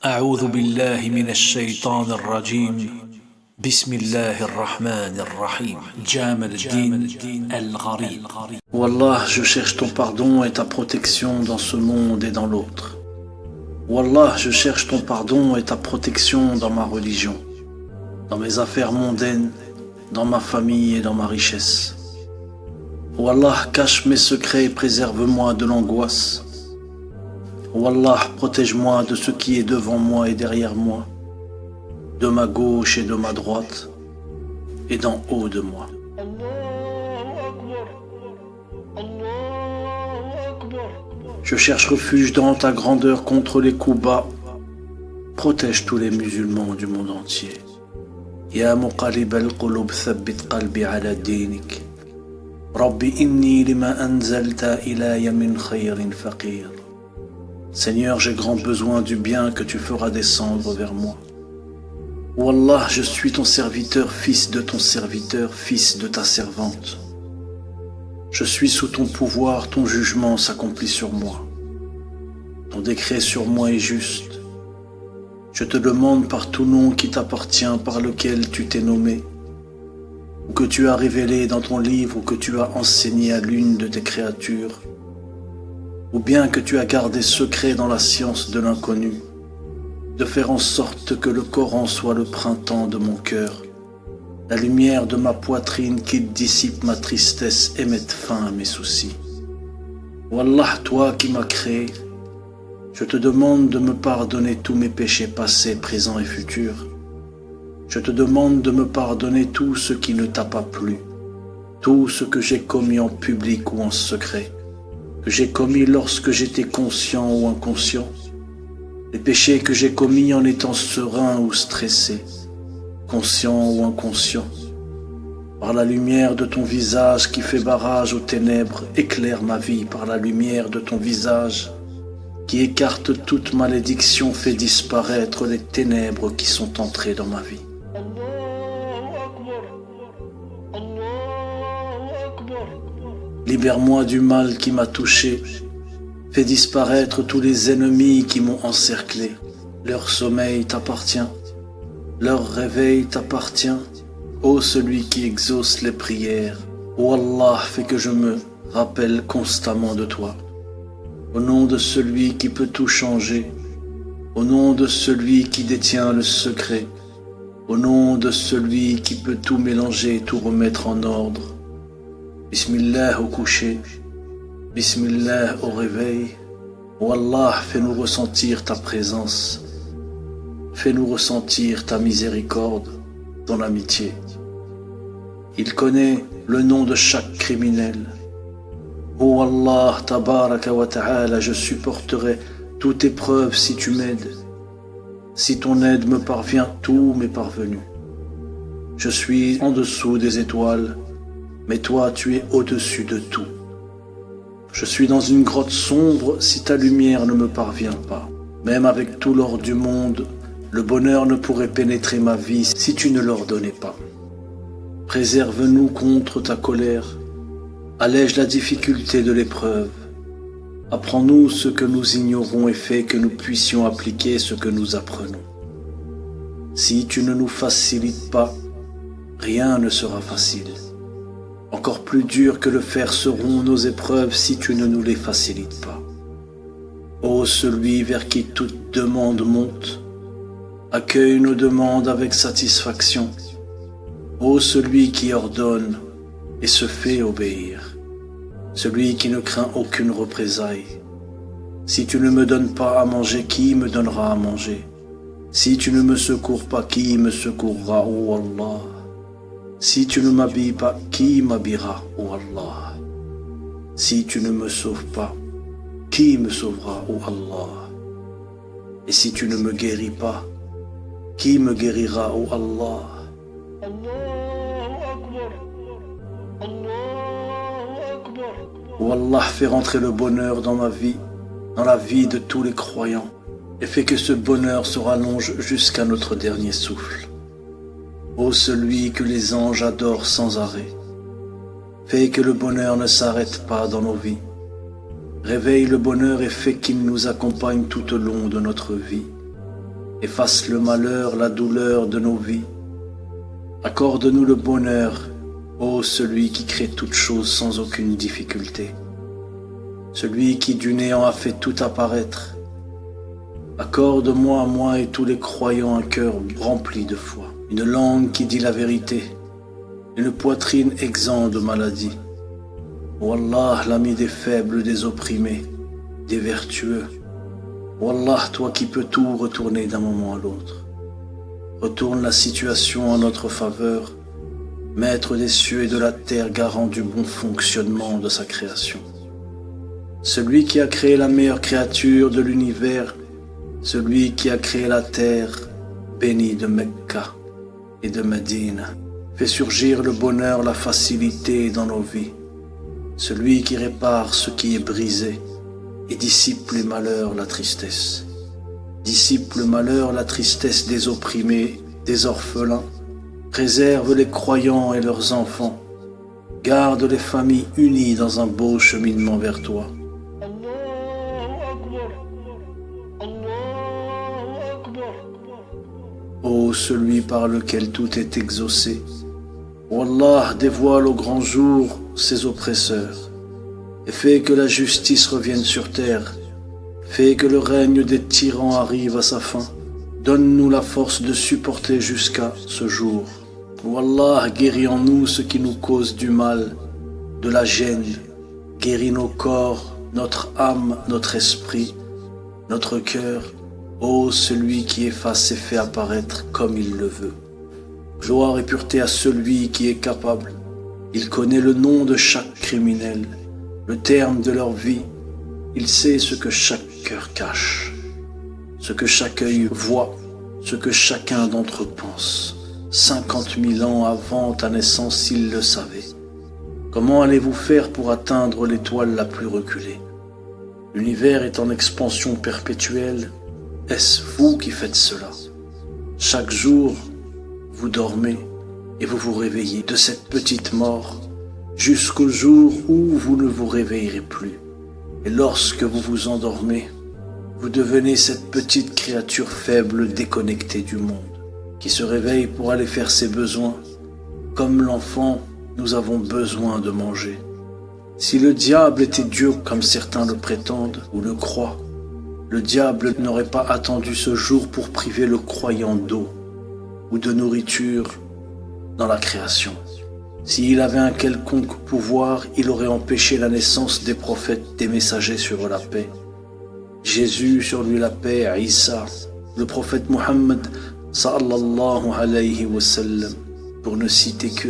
أعوذ بالله من الشيطان الرجيم بسم الله الرحمن الرحيم جامل الدين الغريب. Wallah, je cherche ton pardon et ta protection dans ce monde et dans l'autre. Wallah, je cherche ton pardon et ta protection dans ma religion, dans mes affaires mondaines, dans ma famille et dans ma richesse. Wallah, cache mes secrets et préserve-moi de l'angoisse. Wallah, protège-moi de ce qui est devant moi et derrière moi, de ma gauche et de ma droite, et d'en haut de moi. Je cherche refuge dans ta grandeur contre les coups bas. Protège tous les musulmans du monde entier. Ya muqallib al-qulub thabbit qalbi ala dinik. Rabbi inni lima anzalta ilaya min khayrin faqir. Seigneur, j'ai grand besoin du bien que tu feras descendre vers moi. Wallah, je suis ton serviteur, fils de ton serviteur, fils de ta servante. Je suis sous ton pouvoir, ton jugement s'accomplit sur moi. Ton décret sur moi est juste. Je te demande par tout nom qui t'appartient, par lequel tu t'es nommé, ou que tu as révélé dans ton livre, ou que tu as enseigné à l'une de tes créatures, ou bien que tu as gardé secret dans la science de l'inconnu, de faire en sorte que le Coran soit le printemps de mon cœur, la lumière de ma poitrine qui dissipe ma tristesse et mette fin à mes soucis. Wallah, toi qui m'as créé, je te demande de me pardonner tous mes péchés passés, présents et futurs. Je te demande de me pardonner tout ce qui ne t'a pas plu, tout ce que j'ai commis en public ou en secret, que j'ai commis lorsque j'étais conscient ou inconscient, les péchés que j'ai commis en étant serein ou stressé, conscient ou inconscient. Par la lumière de ton visage qui fait barrage aux ténèbres, éclaire ma vie. Par la lumière de ton visage qui écarte toute malédiction, fait disparaître les ténèbres qui sont entrées dans ma vie. Libère-moi du mal qui m'a touché. Fais disparaître tous les ennemis qui m'ont encerclé. Leur sommeil t'appartient. Leur réveil t'appartient. Ô celui qui exauce les prières. Ô Allah, fais que je me rappelle constamment de toi. Au nom de celui qui peut tout changer. Au nom de celui qui détient le secret. Au nom de celui qui peut tout mélanger, tout remettre en ordre. Bismillah au coucher, Bismillah au réveil. Oh Allah, fais-nous ressentir ta présence. Fais-nous ressentir ta miséricorde, ton amitié. Il connaît le nom de chaque criminel. Oh Allah, tabaraka wa ta'ala, je supporterai toute épreuve si tu m'aides. Si ton aide me parvient, tout m'est parvenu. Je suis en dessous des étoiles, mais toi tu es au-dessus de tout. Je suis dans une grotte sombre si ta lumière ne me parvient pas. Même avec tout l'or du monde, le bonheur ne pourrait pénétrer ma vie si tu ne l'ordonnais pas. Préserve-nous contre ta colère, allège la difficulté de l'épreuve. Apprends-nous ce que nous ignorons et fais que nous puissions appliquer ce que nous apprenons. Si tu ne nous facilites pas, rien ne sera facile. Encore plus dur que le fer seront nos épreuves si tu ne nous les facilites pas. Ô celui vers qui toute demande monte, accueille nos demandes avec satisfaction. Ô celui qui ordonne et se fait obéir, celui qui ne craint aucune représaille. Si tu ne me donnes pas à manger, qui me donnera à manger? Si tu ne me secours pas, qui me secourra, ô Allah? Si tu ne m'habilles pas, qui m'habillera, ô Allah? Si tu ne me sauves pas, qui me sauvera, ô Allah? Et si tu ne me guéris pas, qui me guérira, ô Allah? Ô Allah, fais rentrer le bonheur dans ma vie, dans la vie de tous les croyants, et fais que ce bonheur se rallonge jusqu'à notre dernier souffle. Ô celui que les anges adorent sans arrêt, fais que le bonheur ne s'arrête pas dans nos vies. Réveille le bonheur et fais qu'il nous accompagne tout au long de notre vie. efface le malheur, la douleur de nos vies. Accorde-nous le bonheur, ô celui qui crée toutes choses sans aucune difficulté, celui qui du néant a fait tout apparaître. Accorde-moi à moi et tous les croyants un cœur rempli de foi, une langue qui dit la vérité, une poitrine exempte de maladie. Wallah, l'ami des faibles, des opprimés, des vertueux. Wallah, toi qui peux tout retourner d'un moment à l'autre. Retourne la situation en notre faveur, maître des cieux et de la terre, garant du bon fonctionnement de sa création. Celui qui a créé la meilleure créature de l'univers, celui qui a créé la terre, béni de Mecca et de Médine, fait surgir le bonheur, la facilité dans nos vies. Celui qui répare ce qui est brisé et dissipe les malheurs, la tristesse. Dissipe le malheur, la tristesse des opprimés, des orphelins. Préserve les croyants et leurs enfants. Garde les familles unies dans un beau cheminement vers toi. Ô celui par lequel tout est exaucé, Wallah, dévoile au grand jour ses oppresseurs et fais que la justice revienne sur terre. Fais que le règne des tyrans arrive à sa fin. Donne-nous la force de supporter jusqu'à ce jour. Wallah, guéris en nous ce qui nous cause du mal, de la gêne. Guéris nos corps, notre âme, notre esprit, notre cœur. Ô celui qui efface et fait apparaître comme il le veut. Gloire et pureté à celui qui est capable. Il connaît le nom de chaque criminel, le terme de leur vie. Il sait ce que chaque cœur cache, ce que chaque œil voit, ce que chacun d'entre eux pense. 50 000 ans avant ta naissance, il le savait. Comment allez-vous faire pour atteindre l'étoile la plus reculée? L'univers est en expansion perpétuelle. Est-ce vous qui faites cela? Chaque jour, vous dormez et vous vous réveillez de cette petite mort jusqu'au jour où vous ne vous réveillerez plus. Et lorsque vous vous endormez, vous devenez cette petite créature faible déconnectée du monde, qui se réveille pour aller faire ses besoins. Comme l'enfant, nous avons besoin de manger. Si le diable était Dieu comme certains le prétendent ou le croient, le diable n'aurait pas attendu ce jour pour priver le croyant d'eau ou de nourriture dans la création. S'il avait un quelconque pouvoir, il aurait empêché la naissance des prophètes, des messagers sur la paix. Jésus, sur lui la paix, Isa, le prophète Mohammed, sallallahu alayhi wa sallam, pour ne citer que.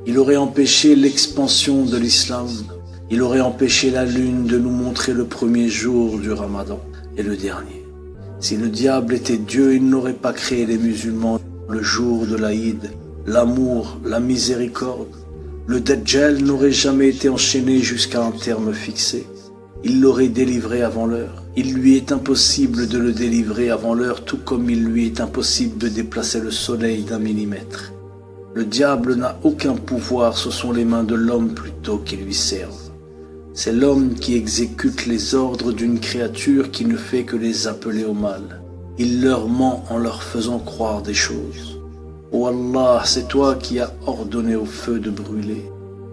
Il aurait empêché l'expansion de l'islam. Il aurait empêché la lune de nous montrer le premier jour du Ramadan et le dernier. Si le diable était Dieu, il n'aurait pas créé les musulmans le jour de l'Aïd, l'amour, la miséricorde. Le Dajjal n'aurait jamais été enchaîné jusqu'à un terme fixé. Il l'aurait délivré avant l'heure. Il lui est impossible de le délivrer avant l'heure, tout comme il lui est impossible de déplacer le soleil d'1 millimètre. Le diable n'a aucun pouvoir, ce sont les mains de l'homme plutôt qui lui servent. C'est l'homme qui exécute les ordres d'une créature qui ne fait que les appeler au mal. Il leur ment en leur faisant croire des choses. Oh Allah, c'est toi qui as ordonné au feu de brûler,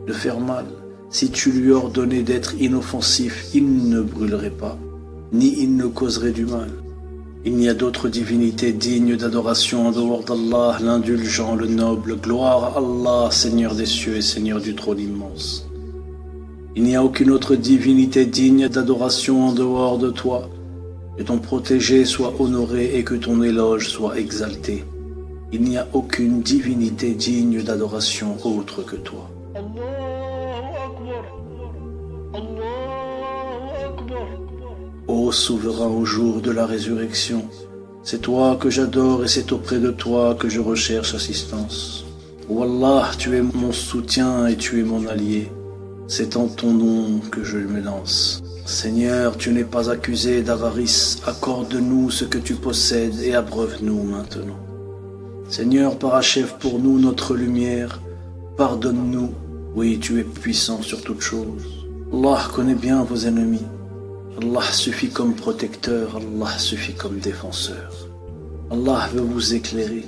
de faire mal. Si tu lui ordonnais d'être inoffensif, il ne brûlerait pas, ni il ne causerait du mal. Il n'y a d'autre divinité digne d'adoration en dehors d'Allah, l'indulgent, le noble. Gloire à Allah, Seigneur des cieux et Seigneur du trône immense. Il n'y a aucune autre divinité digne d'adoration en dehors de toi. Que ton protégé soit honoré et que ton éloge soit exalté. Il n'y a aucune divinité digne d'adoration autre que toi. Ô souverain au jour de la résurrection, c'est toi que j'adore et c'est auprès de toi que je recherche assistance. Ô Allah, tu es mon soutien et tu es mon allié. C'est en ton nom que je me lance. Seigneur, tu n'es pas accusé d'avarice. Accorde-nous ce que tu possèdes et abreuve-nous maintenant. Seigneur, parachève pour nous notre lumière. Pardonne-nous. Oui, tu es puissant sur toutes choses. Allah connaît bien vos ennemis. Allah suffit comme protecteur. Allah suffit comme défenseur. Allah veut vous éclairer,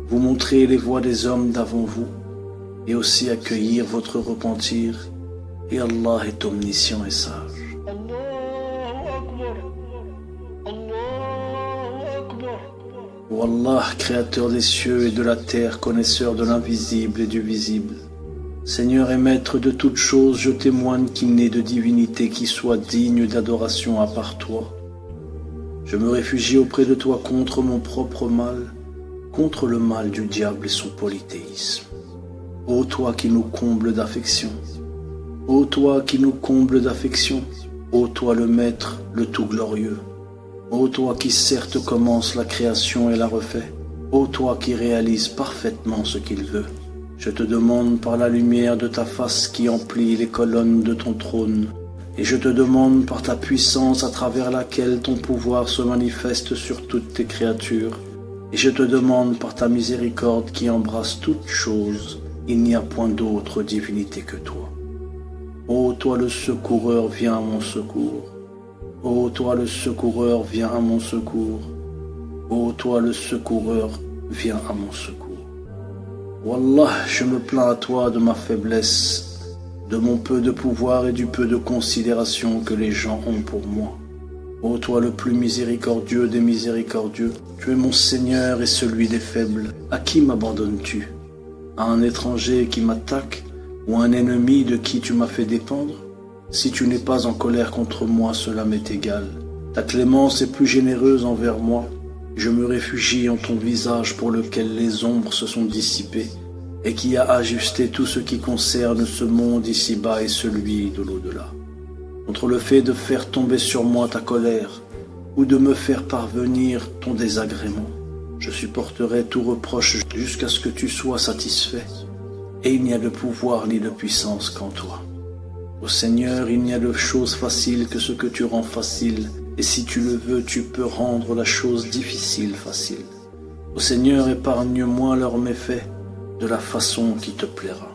vous montrer les voies des hommes d'avant vous et aussi accueillir votre repentir. Et Allah est omniscient et sage. Ô Allah, créateur des cieux et de la terre, connaisseur de l'invisible et du visible, Seigneur et Maître de toutes choses, je témoigne qu'il n'est de divinité qui soit digne d'adoration à part toi. Je me réfugie auprès de toi contre mon propre mal, contre le mal du diable et son polythéisme. Ô toi qui nous combles d'affection, ô toi qui nous combles d'affection, ô toi le Maître, le tout glorieux, ô toi qui certes commence la création et la refait, ô toi qui réalise parfaitement ce qu'il veut, je te demande par la lumière de ta face qui emplit les colonnes de ton trône, et je te demande par ta puissance à travers laquelle ton pouvoir se manifeste sur toutes tes créatures, et je te demande par ta miséricorde qui embrasse toutes choses, il n'y a point d'autre divinité que toi. Ô toi le secoureur, viens à mon secours. Ô toi le secoureur, viens à mon secours. Ô toi le secoureur, viens à mon secours. Wallah, je me plains à toi de ma faiblesse, de mon peu de pouvoir et du peu de considération que les gens ont pour moi. Ô toi le plus miséricordieux des miséricordieux, tu es mon Seigneur et celui des faibles. À qui m'abandonnes-tu? À un étranger qui m'attaque ou un ennemi de qui tu m'as fait dépendre? Si tu n'es pas en colère contre moi, cela m'est égal. Ta clémence est plus généreuse envers moi. Je me réfugie en ton visage pour lequel les ombres se sont dissipées et qui a ajusté tout ce qui concerne ce monde ici-bas et celui de l'au-delà. Contre le fait de faire tomber sur moi ta colère ou de me faire parvenir ton désagrément, je supporterai tout reproche jusqu'à ce que tu sois satisfait. Et il n'y a de pouvoir ni de puissance qu'en toi. Ô Seigneur, il n'y a de chose facile que ce que tu rends facile, et si tu le veux, tu peux rendre la chose difficile facile. Ô Seigneur, épargne-moi leurs méfaits de la façon qui te plaira.